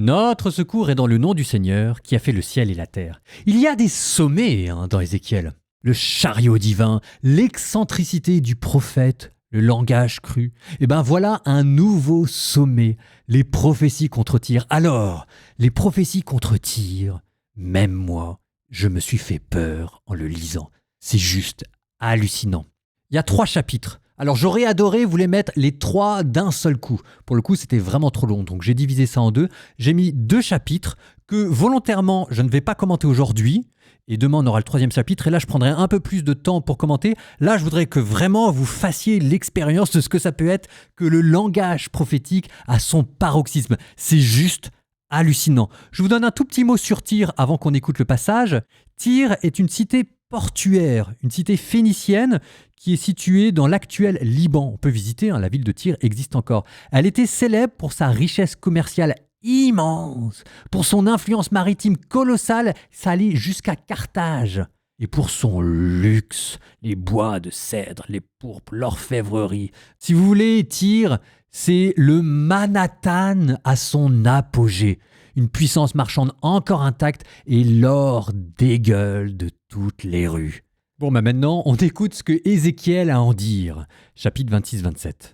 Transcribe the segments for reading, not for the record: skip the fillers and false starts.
Notre secours est dans le nom du Seigneur qui a fait le ciel et la terre. Il y a des sommets dans Ézéchiel. Le chariot divin, l'excentricité du prophète, le langage cru. Et ben voilà un nouveau sommet, les prophéties contre Tyr. Alors, les prophéties contre Tyr, même moi, je me suis fait peur en le lisant. C'est juste hallucinant. Il y a 3 chapitres. Alors j'aurais adoré vous les mettre les 3 d'un seul coup. Pour le coup, c'était vraiment trop long, donc j'ai divisé ça en 2. J'ai mis 2 chapitres que volontairement, je ne vais pas commenter aujourd'hui. Et demain, on aura le 3e chapitre. Et là, je prendrai un peu plus de temps pour commenter. Là, je voudrais que vraiment vous fassiez l'expérience de ce que ça peut être que le langage prophétique à son paroxysme. C'est juste hallucinant. Je vous donne un tout petit mot sur Tyr avant qu'on écoute le passage. Tyr est une cité portuaire, une cité phénicienne qui est située dans l'actuel Liban. On peut visiter, la ville de Tyr existe encore. Elle était célèbre pour sa richesse commerciale immense, pour son influence maritime colossale, ça allait jusqu'à Carthage. Et pour son luxe, les bois de cèdre, les pourpres, l'orfèvrerie. Si vous voulez, Tyr, c'est le Manhattan à son apogée. Une puissance marchande encore intacte et l'or dégueule de toutes les rues. Bon, maintenant, on écoute ce que Ézéchiel a à en dire. Chapitre 26-27.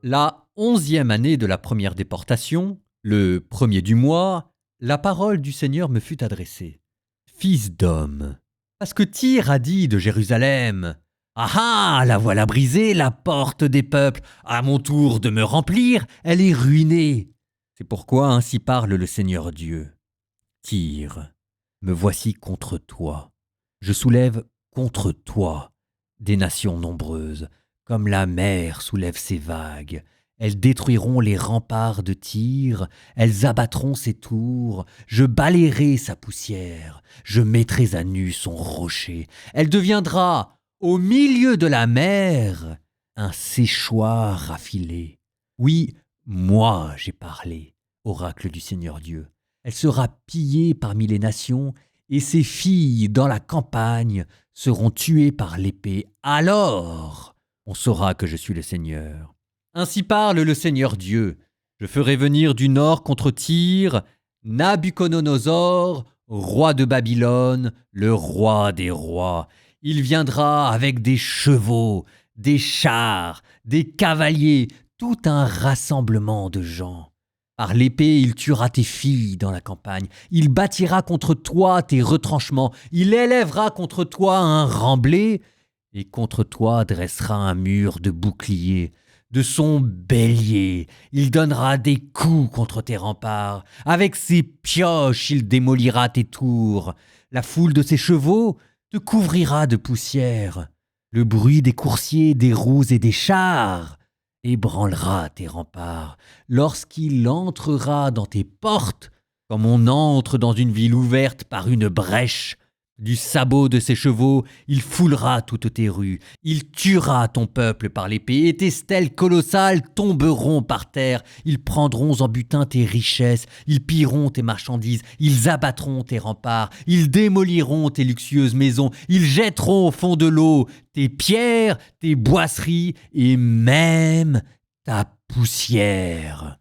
La 11e année de la première déportation, le 1er du mois, la parole du Seigneur me fut adressée. Fils d'homme, parce que Tyr a dit de Jérusalem, « Ah ah, la voilà brisée, la porte des peuples, à mon tour de me remplir, elle est ruinée. » C'est pourquoi ainsi parle le Seigneur Dieu. Tyr, me voici contre toi. Je soulève contre toi des nations nombreuses, comme la mer soulève ses vagues. Elles détruiront les remparts de Tyr, elles abattront ses tours, je balayerai sa poussière, je mettrai à nu son rocher. Elle deviendra, au milieu de la mer, un séchoir affilé. Oui, moi j'ai parlé, oracle du Seigneur Dieu. Elle sera pillée parmi les nations, et ses filles dans la campagne seront tuées par l'épée. Alors, on saura que je suis le Seigneur. Ainsi parle le Seigneur Dieu. Je ferai venir du nord contre Tyr Nabuchodonosor, roi de Babylone, le roi des rois. Il viendra avec des chevaux, des chars, des cavaliers, tout un rassemblement de gens. Par l'épée, il tuera tes filles dans la campagne. Il bâtira contre toi tes retranchements. Il élèvera contre toi un remblai et contre toi dressera un mur de boucliers. De son bélier, il donnera des coups contre tes remparts. Avec ses pioches, il démolira tes tours. La foule de ses chevaux te couvrira de poussière. Le bruit des coursiers, des roues et des chars ébranlera tes remparts. Lorsqu'il entrera dans tes portes, comme on entre dans une ville ouverte par une brèche, du sabot de ses chevaux, il foulera toutes tes rues. Il tuera ton peuple par l'épée, et tes stèles colossales tomberont par terre. Ils prendront en butin tes richesses, ils pilleront tes marchandises, ils abattront tes remparts, ils démoliront tes luxueuses maisons, ils jetteront au fond de l'eau tes pierres, tes boiseries et même ta poussière.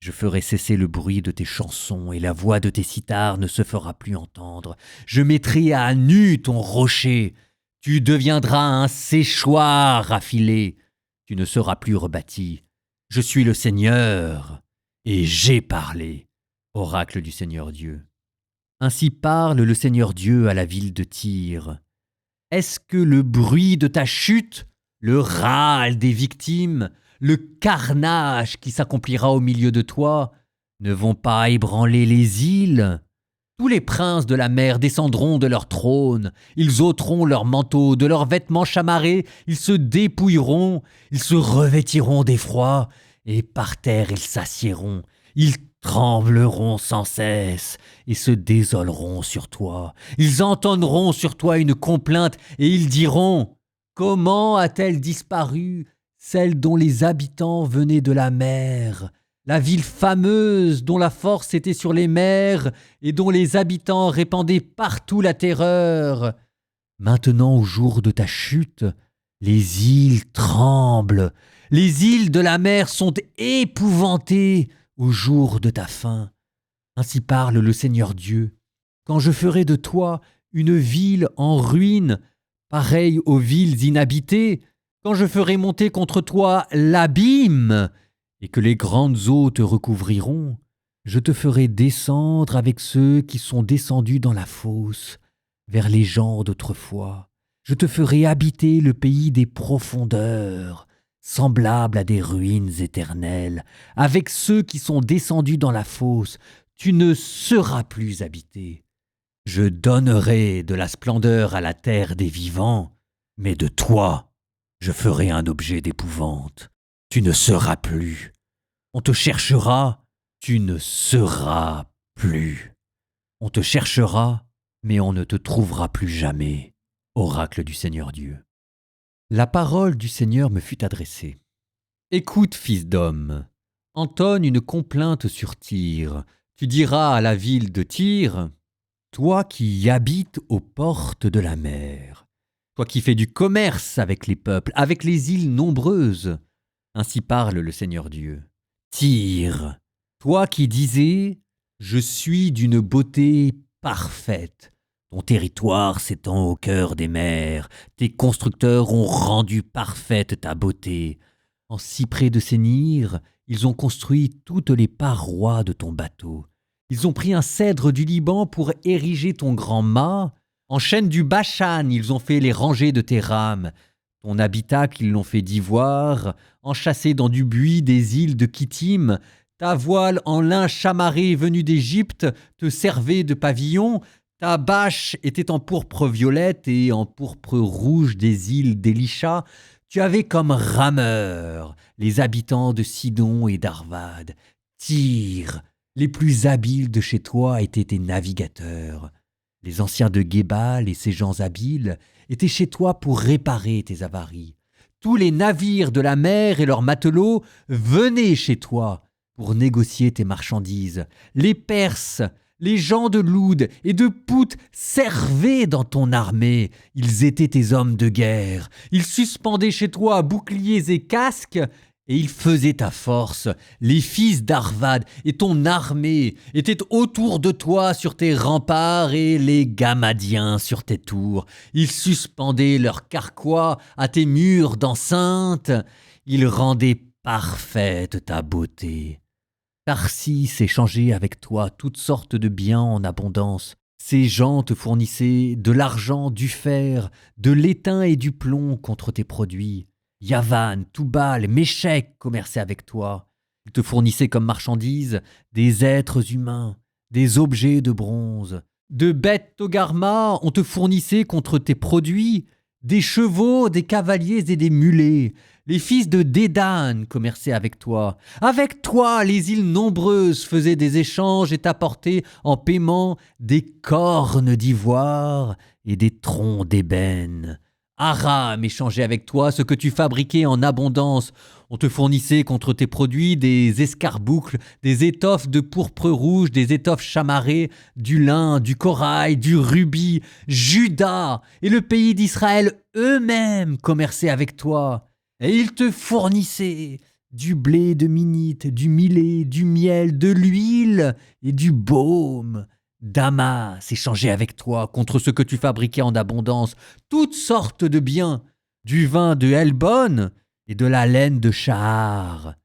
Je ferai cesser le bruit de tes chansons et la voix de tes cithars ne se fera plus entendre. Je mettrai à nu ton rocher. Tu deviendras un séchoir affilé. Tu ne seras plus rebâti. Je suis le Seigneur et j'ai parlé, oracle du Seigneur Dieu. Ainsi parle le Seigneur Dieu à la ville de Tyr. Est-ce que le bruit de ta chute, le râle des victimes, le carnage qui s'accomplira au milieu de toi, ne vont pas ébranler les îles? Tous les princes de la mer descendront de leur trône, ils ôteront leurs manteaux, de leurs vêtements chamarrés, ils se dépouilleront, ils se revêtiront d'effroi, et par terre ils s'assiéront, ils trembleront sans cesse et se désoleront sur toi. Ils entendront sur toi une complainte et ils diront « Comment a-t-elle disparu, celle dont les habitants venaient de la mer, la ville fameuse dont la force était sur les mers et dont les habitants répandaient partout la terreur. Maintenant, au jour de ta chute, les îles tremblent, Les îles de la mer sont épouvantées au jour de ta fin. Ainsi parle le Seigneur Dieu. Quand je ferai de toi une ville en ruine, pareille aux villes inhabitées, quand je ferai monter contre toi l'abîme, et que les grandes eaux te recouvriront, je te ferai descendre avec ceux qui sont descendus dans la fosse, vers les gens d'autrefois. Je te ferai habiter le pays des profondeurs, semblable à des ruines éternelles. Avec ceux qui sont descendus dans la fosse, tu ne seras plus habité. Je donnerai de la splendeur à la terre des vivants, mais de toi, je ferai un objet d'épouvante. Tu ne seras plus. On te cherchera, tu ne seras plus. On te cherchera, mais on ne te trouvera plus jamais. Oracle du Seigneur Dieu. La parole du Seigneur me fut adressée. Écoute, fils d'homme, entonne une complainte sur Tyr. Tu diras à la ville de Tyr, toi qui y habites aux portes de la mer, toi qui fais du commerce avec les peuples, avec les îles nombreuses, ainsi parle le Seigneur Dieu. Tyr, toi qui disais, je suis d'une beauté parfaite. Ton territoire s'étend au cœur des mers, tes constructeurs ont rendu parfaite ta beauté. En cyprès de Sénir, ils ont construit toutes les parois de ton bateau. Ils ont pris un cèdre du Liban pour ériger ton grand mât. En chêne du Bashan, ils ont fait les rangées de tes rames. Ton habitacle, ils l'ont fait d'ivoire. Enchâssé dans du buis des îles de Kittim, ta voile en lin chamarré venue d'Égypte te servait de pavillon. Ta bâche était en pourpre violette et en pourpre rouge des îles d'Élisha. Tu avais comme rameurs les habitants de Sidon et d'Arvad. Tyr, les plus habiles de chez toi étaient tes navigateurs. Les anciens de Gébal et ces gens habiles étaient chez toi pour réparer tes avaries. Tous les navires de la mer et leurs matelots venaient chez toi pour négocier tes marchandises. Les Perses, les gens de Loud et de Pout servaient dans ton armée. Ils étaient tes hommes de guerre. Ils suspendaient chez toi boucliers et casques, et ils faisaient ta force. Les fils d'Arvad et ton armée étaient autour de toi sur tes remparts et les Gamadiens sur tes tours. Ils suspendaient leurs carquois à tes murs d'enceinte. Ils rendaient parfaite ta beauté. Tarsis échangeait avec toi toutes sortes de biens en abondance. Ces gens te fournissaient de l'argent, du fer, de l'étain et du plomb contre tes produits. Yavan, Toubal, Méchec commerçaient avec toi. Ils te fournissaient comme marchandises des êtres humains, des objets de bronze. De Beth Togarma, on te fournissait contre tes produits des chevaux, des cavaliers et des mulets. Les fils de Dédan commerçaient avec toi. Avec toi, les îles nombreuses faisaient des échanges et t'apportaient en paiement des cornes d'ivoire et des troncs d'ébène. Aram échangeait avec toi ce que tu fabriquais en abondance. On te fournissait contre tes produits des escarboucles, des étoffes de pourpre rouge, des étoffes chamarrées, du lin, du corail, du rubis. Juda et le pays d'Israël eux-mêmes commerçaient avec toi. Et ils te fournissaient du blé de Minite, du millet, du miel, de l'huile et du baume. Damas échangeait avec toi contre ce que tu fabriquais en abondance, toutes sortes de biens, du vin de Helbon et de la laine de Shahar.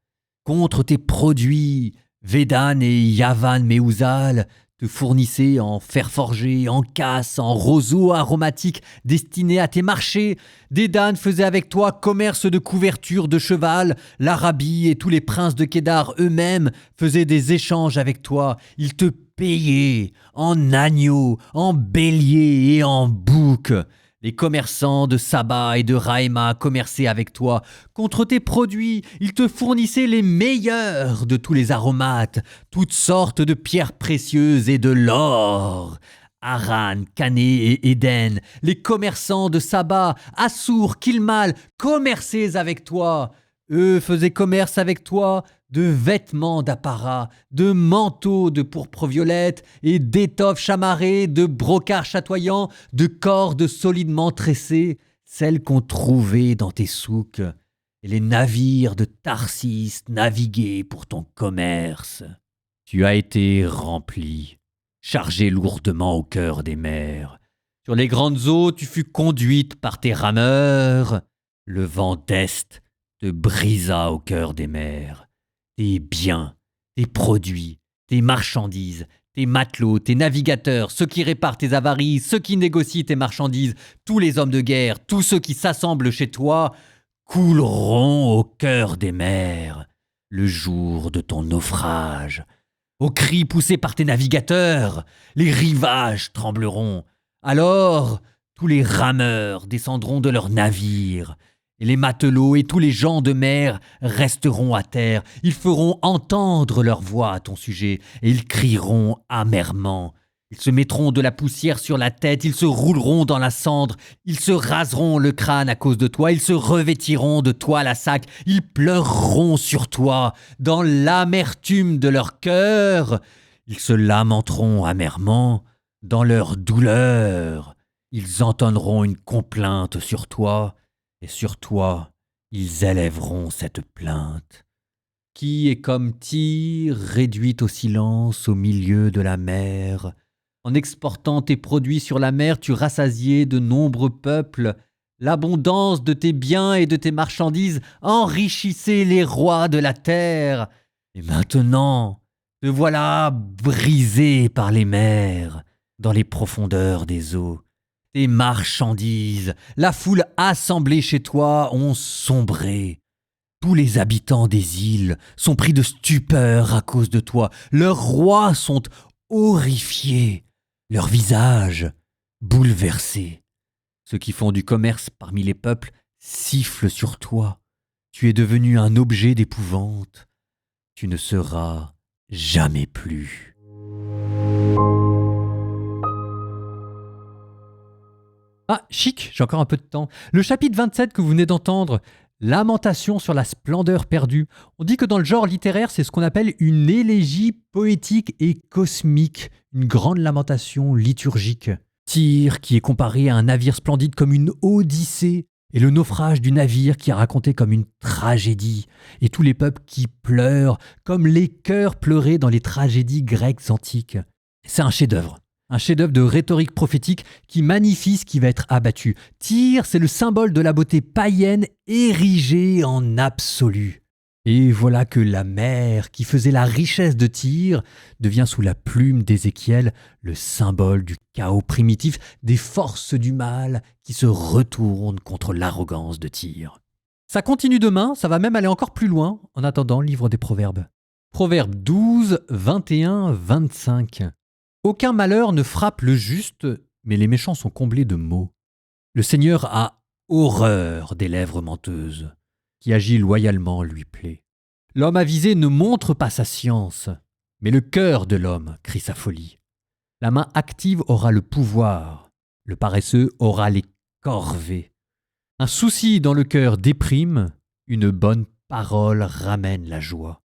Contre tes produits, Védan et Yavan Méouzal te fournissaient en fer forgé, en casse, en roseaux aromatiques destinés à tes marchés. Dédan faisait avec toi commerce de couverture de cheval. L'Arabie et tous les princes de Kédar eux-mêmes faisaient des échanges avec toi. Ils te payaient en agneaux, en béliers et en boucs. Les commerçants de Saba et de Raïma commerçaient avec toi. Contre tes produits, ils te fournissaient les meilleurs de tous les aromates, toutes sortes de pierres précieuses et de l'or. Haran, Cané et Éden, les commerçants de Saba, Assour, Kilmal, commerçaient avec toi. Eux faisaient commerce avec toi de vêtements d'apparat, de manteaux de pourpre violette et d'étoffes chamarrées, de brocarts chatoyants, de cordes solidement tressées, celles qu'on trouvait dans tes souks. et les navires de Tarsis naviguaient pour ton commerce. Tu as été rempli, chargé lourdement au cœur des mers. Sur les grandes eaux, tu fus conduite par tes rameurs. Le vent d'Est te brisa au cœur des mers. Tes biens, tes produits, tes marchandises, tes matelots, tes navigateurs, ceux qui réparent tes avaries, ceux qui négocient tes marchandises, tous les hommes de guerre, tous ceux qui s'assemblent chez toi, couleront au cœur des mers, le jour de ton naufrage. Aux cris poussés par tes navigateurs, les rivages trembleront. Alors, tous les rameurs descendront de leurs navires, et les matelots et tous les gens de mer resteront à terre. Ils feront entendre leur voix à ton sujet, et ils crieront amèrement. Ils se mettront de la poussière sur la tête, ils se rouleront dans la cendre, ils se raseront le crâne à cause de toi, ils se revêtiront de toile à sac, ils pleureront sur toi dans l'amertume de leur cœur. Ils se lamenteront amèrement dans leur douleur. Ils entonneront une complainte sur toi, et sur toi, ils élèveront cette plainte. Qui est comme Tyr, réduite au silence au milieu de la mer. En exportant tes produits sur la mer, tu rassasiais de nombreux peuples. L'abondance de tes biens et de tes marchandises enrichissait les rois de la terre. Et maintenant, te voilà brisé par les mers, dans les profondeurs des eaux. Tes marchandises, la foule assemblée chez toi ont sombré. Tous les habitants des îles sont pris de stupeur à cause de toi. Leurs rois sont horrifiés, leurs visages bouleversés. Ceux qui font du commerce parmi les peuples sifflent sur toi. Tu es devenu un objet d'épouvante. Tu ne seras jamais plus. Ah, chic, j'ai encore un peu de temps. Le chapitre 27 que vous venez d'entendre, Lamentation sur la splendeur perdue. On dit que dans le genre littéraire, c'est ce qu'on appelle une élégie poétique et cosmique, une grande lamentation liturgique. Tyr, qui est comparé à un navire splendide comme une odyssée, et le naufrage du navire qui est raconté comme une tragédie, et tous les peuples qui pleurent, comme les chœurs pleuraient dans les tragédies grecques antiques. C'est un chef-d'œuvre. Un chef-d'œuvre de rhétorique prophétique qui magnifie ce qui va être abattu. Tyr, c'est le symbole de la beauté païenne érigée en absolu. Et voilà que la mer, qui faisait la richesse de Tyr, devient sous la plume d'Ézéchiel le symbole du chaos primitif, des forces du mal qui se retournent contre l'arrogance de Tyr. Ça continue demain, ça va même aller encore plus loin, en attendant le livre des Proverbes. Proverbes 12, 21, 25. Aucun malheur ne frappe le juste, mais les méchants sont comblés de maux. Le Seigneur a horreur des lèvres menteuses. Qui agit loyalement lui plaît. L'homme avisé ne montre pas sa science, mais le cœur de l'homme crie sa folie. La main active aura le pouvoir, le paresseux aura les corvées. Un souci dans le cœur déprime, une bonne parole ramène la joie.